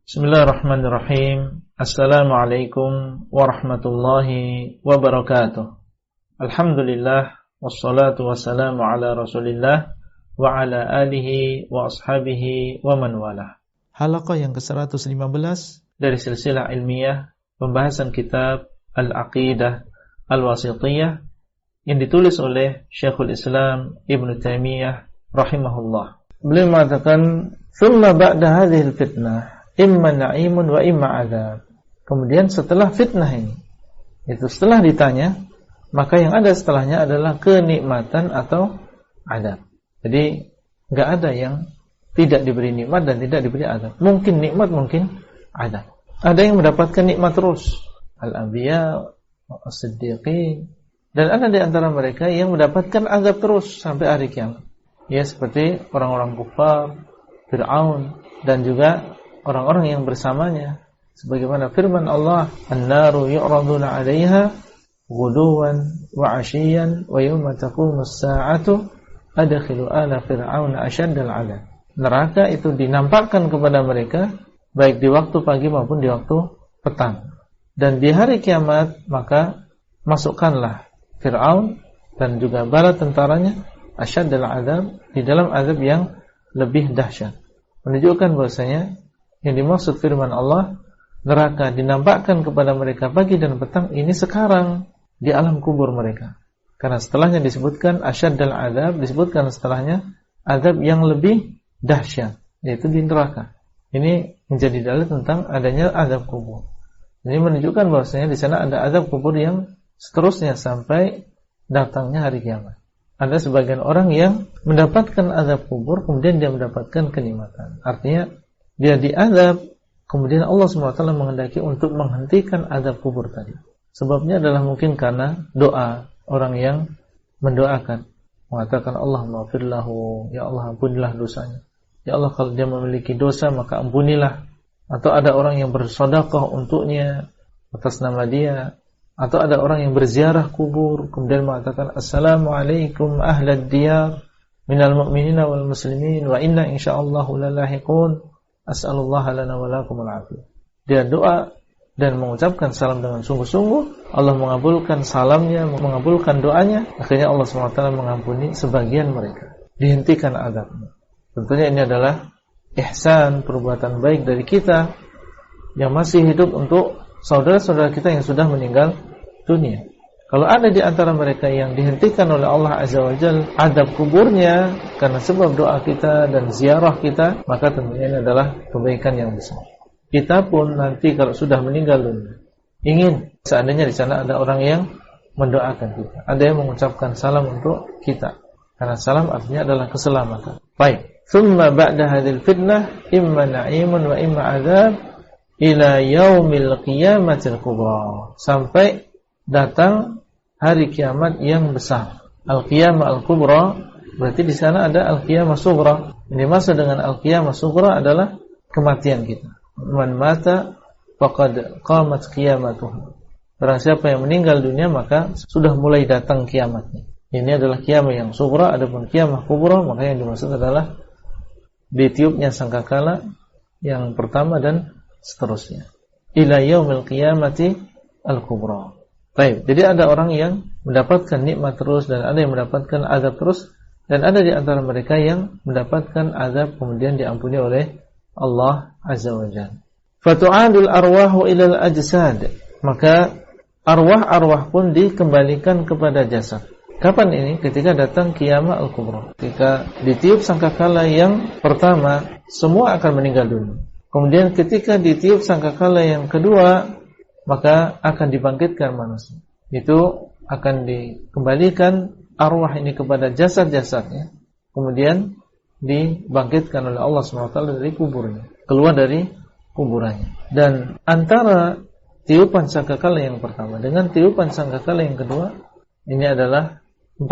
Bismillahirrahmanirrahim. Assalamualaikum warahmatullahi wabarakatuh. Alhamdulillah, wassalatu wassalamu ala Rasulillah wa ala alihi wa ashabihi wa man walah. Halaqah yang ke-115 dari silsilah ilmiah pembahasan kitab Al-Aqidah Al-Wasithiyah yang ditulis oleh Syekhul Islam Ibn Taimiyah rahimahullah. Beliau mengatakan, "Tsumma ba'da hadhil fitnah imma na'imun wa imma adzab." Kemudian setelah fitnah ini, itu setelah ditanya, maka yang ada setelahnya adalah kenikmatan atau adzab. Jadi enggak ada yang tidak diberi nikmat dan tidak diberi adzab. Mungkin nikmat, mungkin adzab. Ada yang mendapatkan nikmat terus, al-anbiya, as-siddiqin, dan ada di antara mereka yang mendapatkan adzab terus sampai hari kiamat. Ya, seperti orang-orang kufar, Fir'aun, dan juga orang-orang yang bersamanya, sebagaimana firman Allah, "An-naru yu'raduna 'alaiha ghuduwan wa 'ashiyyan wa yawma taqumu as-sa'atu adkhilu ala fir'auna asyaddal 'adab." Neraka itu dinampakkan kepada mereka baik di waktu pagi maupun di waktu petang. Dan di hari kiamat maka masukkanlah Fir'aun dan juga bala tentaranya asyaddal 'adab, di dalam azab yang lebih dahsyat. Menunjukkan bahwasanya yang dimaksud firman Allah, neraka dinampakkan kepada mereka pagi dan petang, ini sekarang di alam kubur mereka. Karena setelahnya disebutkan asyaddal azab, disebutkan setelahnya azab yang lebih dahsyat, yaitu di neraka. Ini menjadi dalil tentang adanya azab kubur. Ini menunjukkan bahwasanya di sana ada azab kubur yang seterusnya sampai datangnya hari kiamat. Ada sebagian orang yang mendapatkan azab kubur, kemudian dia mendapatkan kenikmatan. Artinya dia diazab, kemudian Allah SWT menghendaki untuk menghentikan azab kubur tadi. Sebabnya adalah mungkin karena doa orang yang mendoakan, mengatakan Allah maghfir lahu, ya Allah ampunilah dosanya. Ya Allah, kalau dia memiliki dosa maka ampunilah. Atau ada orang yang bersedekah untuknya atas nama dia, atau ada orang yang berziarah kubur kemudian mengatakan assalamualaikum ahlad diyar minal mu'minina wal muslimin wa inna insyaallahu lalahiqun as'alullah lana wa lakum al-afiyah. Dia doa dan mengucapkan salam dengan sungguh-sungguh, Allah mengabulkan salamnya, mengabulkan doanya, akhirnya Allah SWT mengampuni sebagian mereka, dihentikan azabnya. Tentunya ini adalah ihsan, perbuatan baik dari kita yang masih hidup untuk saudara-saudara kita yang sudah meninggal dunia. Kalau ada di antara mereka yang dihentikan oleh Allah Azza wa Jalla azab kuburnya karena sebab doa kita dan ziarah kita, maka tentunya ini adalah kebaikan yang besar. Kita pun nanti kalau sudah meninggal dunia, ingin seandainya di sana ada orang yang mendoakan kita, ada yang mengucapkan salam untuk kita, karena salam artinya adalah keselamatan. Baik, thumma ba'da hadhil fitnah imma na'imun wa imma azab ila yaumil qiyamatil kubra, sampai datang hari kiamat yang besar. Al-qiyamah al-kubra, berarti di sana ada al-qiyamah sughra. Ini maksud dengan al-qiyamah sughra adalah kematian kita. Man mata faqad qamat qiyamatuh. Barang siapa yang meninggal dunia maka sudah mulai datang kiamatnya. Ini adalah kiamat yang sughra. Adapun kiamah kubra, maka yang dimaksud adalah ditiupnya sangkakala yang pertama dan seterusnya. Ila yaumil qiyamati al-kubra. Baik, jadi ada orang yang mendapatkan nikmat terus dan ada yang mendapatkan azab terus, dan ada di antara mereka yang mendapatkan azab kemudian diampuni oleh Allah Azza wa Jalla. Fatu'adul arwahu ilal ajsad, maka arwah-arwah pun dikembalikan kepada jasad. Kapan ini? Ketika datang kiamat al-kubra. Ketika ditiup sangkakala yang pertama, semua akan meninggal dunia. Kemudian ketika ditiup sangkakala yang kedua, maka akan dibangkitkan manusia. Itu akan dikembalikan arwah ini kepada jasad-jasadnya, kemudian dibangkitkan oleh Allah SWT dari kuburnya, keluar dari kuburannya. Dan antara tiupan sangkakala yang pertama dengan tiupan sangkakala yang kedua, ini adalah 40.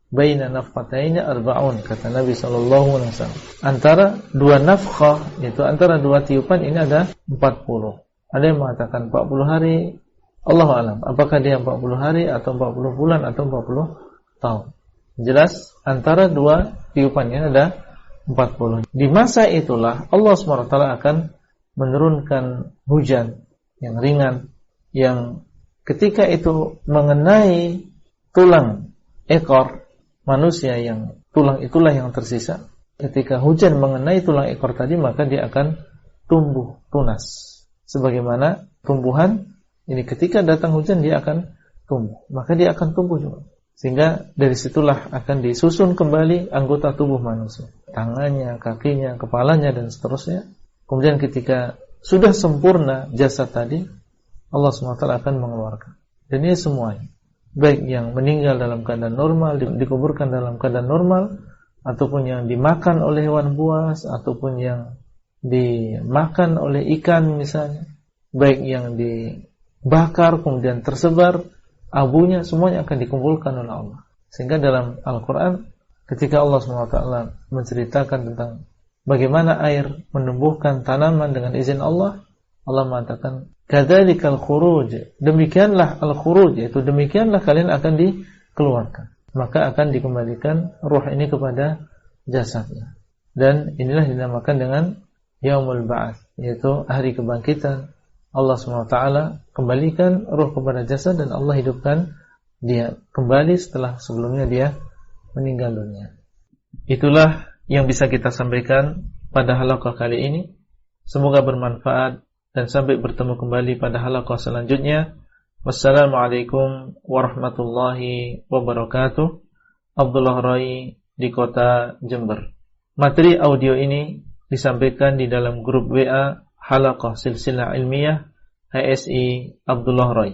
Baina nafkhataini arba'un, kata Nabi SAW. Antara dua nafkhah, yaitu antara dua tiupan ini ada 40. Ada yang mengatakan 40 hari, Allahu a'lam, apakah dia 40 hari atau 40 bulan atau 40 tahun. Jelas antara dua tiupannya ada 40. Di masa itulah Allah SWT akan menurunkan hujan yang ringan, yang ketika itu mengenai tulang ekor manusia, yang tulang itulah yang tersisa. Ketika hujan mengenai tulang ekor tadi, maka dia akan tumbuh tunas. Sebagaimana tumbuhan ini ketika datang hujan dia akan tumbuh, maka dia akan tumbuh juga. Sehingga dari situlah akan disusun kembali anggota tubuh manusia, tangannya, kakinya, kepalanya, dan seterusnya. Kemudian ketika sudah sempurna jasad tadi, Allah SWT akan mengeluarkan. Dan ini semuanya, baik yang meninggal dalam keadaan normal, dikuburkan dalam keadaan normal, ataupun yang dimakan oleh hewan buas, ataupun yang dimakan oleh ikan misalnya, baik yang dibakar kemudian tersebar abunya, semuanya akan dikumpulkan oleh Allah. Sehingga dalam Al-Quran ketika Allah SWT menceritakan tentang bagaimana air menumbuhkan tanaman dengan izin Allah, Allah mengatakan kadzalikal khuruj, demikianlah al-khuruj, yaitu demikianlah kalian akan dikeluarkan, maka akan dikembalikan ruh ini kepada jasadnya. Dan inilah dinamakan dengan Yaumul Ba'ats, yaitu hari kebangkitan. Allah SWT kembalikan ruh kepada jasad dan Allah hidupkan dia kembali setelah sebelumnya dia meninggal dunia. Itulah yang bisa kita sampaikan pada halaqah kali ini. Semoga bermanfaat dan sampai bertemu kembali pada halaqah selanjutnya. Wassalamualaikum warahmatullahi wabarakatuh. Abdullah Rai di kota Jember. Materi audio ini disampaikan di dalam grup WA Halaqah Silsilah Ilmiah HSI Abdullah Rai.